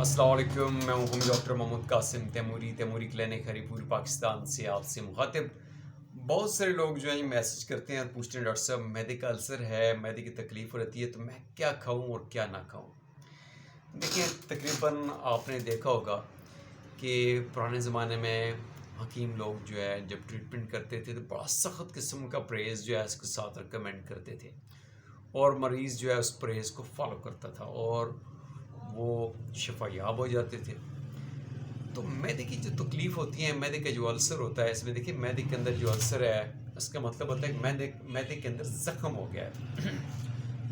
अस्सलाम वालेकुम, मैं हूँ डॉक्टर मोहम्मद कासिम तैमूरी क्लिनिक हरीपुर पाकिस्तान से आपसे मुखातिब। बहुत सारे लोग जो है ये मैसेज करते हैं, पूछते हैं डॉक्टर साहब मैदे का अल्सर है, मैदे की तकलीफ़ रहती है, तो मैं क्या खाऊं और क्या ना खाऊं। देखिए, तकरीबन आपने देखा होगा कि पुराने ज़माने में हकीम लोग जो है जब ट्रीटमेंट करते थे तो बड़ा सख्त किस्म का परहेज़ जो है उसके साथ रिकमेंड करते थे, और मरीज़ जो है उस परहेज़ को फॉलो करता था और वो शफ़ायाब हो जाते थे। तो मैदे की जो तकलीफ़ होती है, मैदे का जो अल्सर होता है, इसमें देखिए मैदे के अंदर जो अल्सर है उसका मतलब होता है कि मैदे मैदे के अंदर ज़ख्म हो गया है।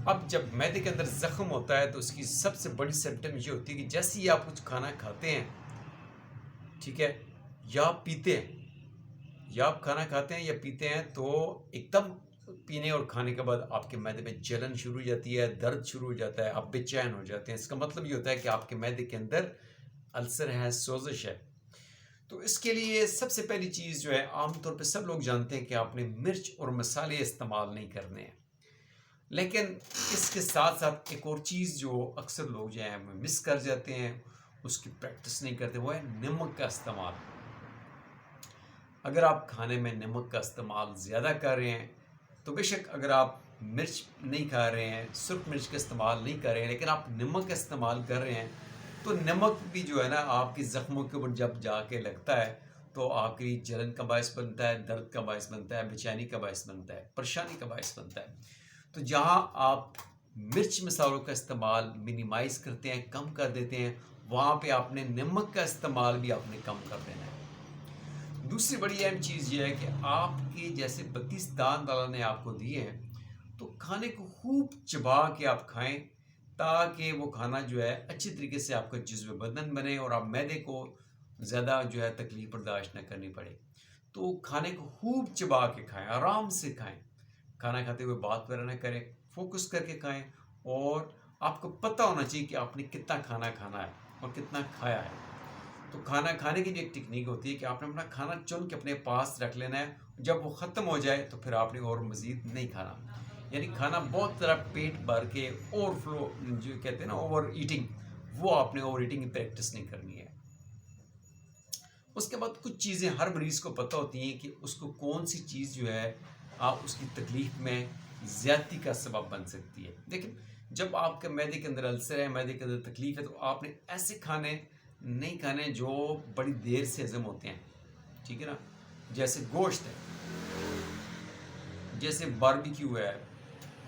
अब जब मैदे के अंदर ज़ख्म होता है तो उसकी सबसे बड़ी सिम्पटम ये होती है कि जैसे ही आप कुछ खाना खाते हैं, ठीक है, या आप पीते हैं, या आप खाना खाते हैं या पीते हैं, तो एकदम पीने और खाने के बाद आपके मैदे में जलन शुरू हो जाती है, दर्द शुरू हो जाता है, आप बेचैन हो जाते हैं। इसका मतलब ये होता है कि आपके मैदे के अंदर अल्सर है, सोजिश है। तो इसके लिए सबसे पहली चीज़ जो है, आमतौर पे सब लोग जानते हैं कि आपने मिर्च और मसाले इस्तेमाल नहीं करने हैं। लेकिन इसके साथ साथ एक और चीज़ जो अक्सर लोग जो हैं मिस कर जाते हैं, उसकी प्रैक्टिस नहीं करते, वो है नमक का इस्तेमाल। अगर आप खाने में नमक का इस्तेमाल ज़्यादा कर रहे हैं, तो बेशक अगर आप मिर्च नहीं खा रहे हैं, सुर्ख मिर्च का इस्तेमाल नहीं कर रहे हैं, लेकिन आप नमक का इस्तेमाल कर रहे हैं, तो नमक भी जो है ना आपकी ज़ख्मों के ऊपर जब जाके लगता है तो आपकी जलन का बायस बनता है, दर्द का बायस बनता है, बेचैनी का बायस बनता है, परेशानी का बायस बनता है। तो जहाँ आप मिर्च मसालों का इस्तेमाल मिनिमाइज़ करते हैं, कम कर देते हैं, वहाँ पे आपने नमक का इस्तेमाल भी आपने कम कर देना है। दूसरी बड़ी अहम चीज़ ये है कि आपके जैसे 32 दांत अल्लाह ने आपको दिए हैं, तो खाने को खूब चबा के आप खाएं, ताकि वो खाना जो है अच्छी तरीके से आपका जिज़्व बदन बने और आप मैदे को ज़्यादा जो है तकलीफ बर्दाश्त न करनी पड़े। तो खाने को खूब चबा के खाएं, आराम से खाएं, खाना खाते हुए बात वगैरह ना करें, फोकस करके खाएं, और आपको पता होना चाहिए कि आपने कितना खाना खाना है और कितना खाया है। तो खाना खाने की भी एक टेक्निक होती है कि आपने अपना खाना चुन के अपने पास रख लेना है, जब वो ख़त्म हो जाए तो फिर आपने और मज़ीद नहीं खाना। यानी खाना बहुत ज़रा पेट भर के ओवरफ्लो जो कहते हैं ना, ओवर ईटिंग, वो आपने ओवर ईटिंग की प्रैक्टिस नहीं करनी है। उसके बाद कुछ चीज़ें हर मरीज़ को पता होती हैं कि उसको कौन सी चीज़ जो है उसकी तकलीफ़ में ज़्यादती का सबब बन सकती है। लेकिन जब आपके मैदे के अंदर अल्सर है, मैदे के अंदर तकलीफ़ है, तो आपने ऐसे खाने नहीं खाने जो बड़ी देर से हज़म होते हैं, ठीक है ना? जैसे गोश्त है, जैसे बारबेक्यू है,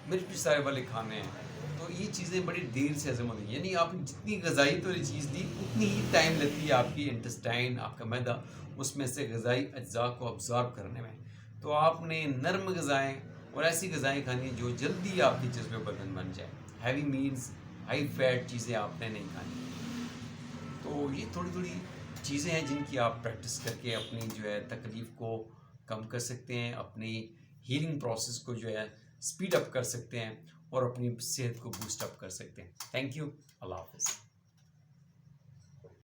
मिर्च मसाले वाले खाने हैं, तो ये चीज़ें बड़ी देर से हज़म होती हैं। यानी आपने जितनी ग़िज़ाई वाली चीज़ ली, उतनी ही टाइम लगती है आपकी इंटेस्टाइन, आपका मैदा, उसमें से ग़िज़ाई अज्ज़ा को अब्ज़ॉर्ब करने में। तो आपने नरम ग़िज़ाएँ और ऐसी ग़िज़ाएँ खानी जो जल्दी आपके जिस्म बदन बन जाए। हैवी मील्स, हाई फैट चीज़ें आपने नहीं खानी। तो ये थोड़ी-थोड़ी चीज़ें हैं जिनकी आप प्रैक्टिस करके अपनी जो है तकलीफ़ को कम कर सकते हैं, अपनी हीलिंग प्रोसेस को जो है स्पीड अप कर सकते हैं और अपनी सेहत को बूस्ट अप कर सकते हैं। Thank you. अल्लाह हाफ़िज़।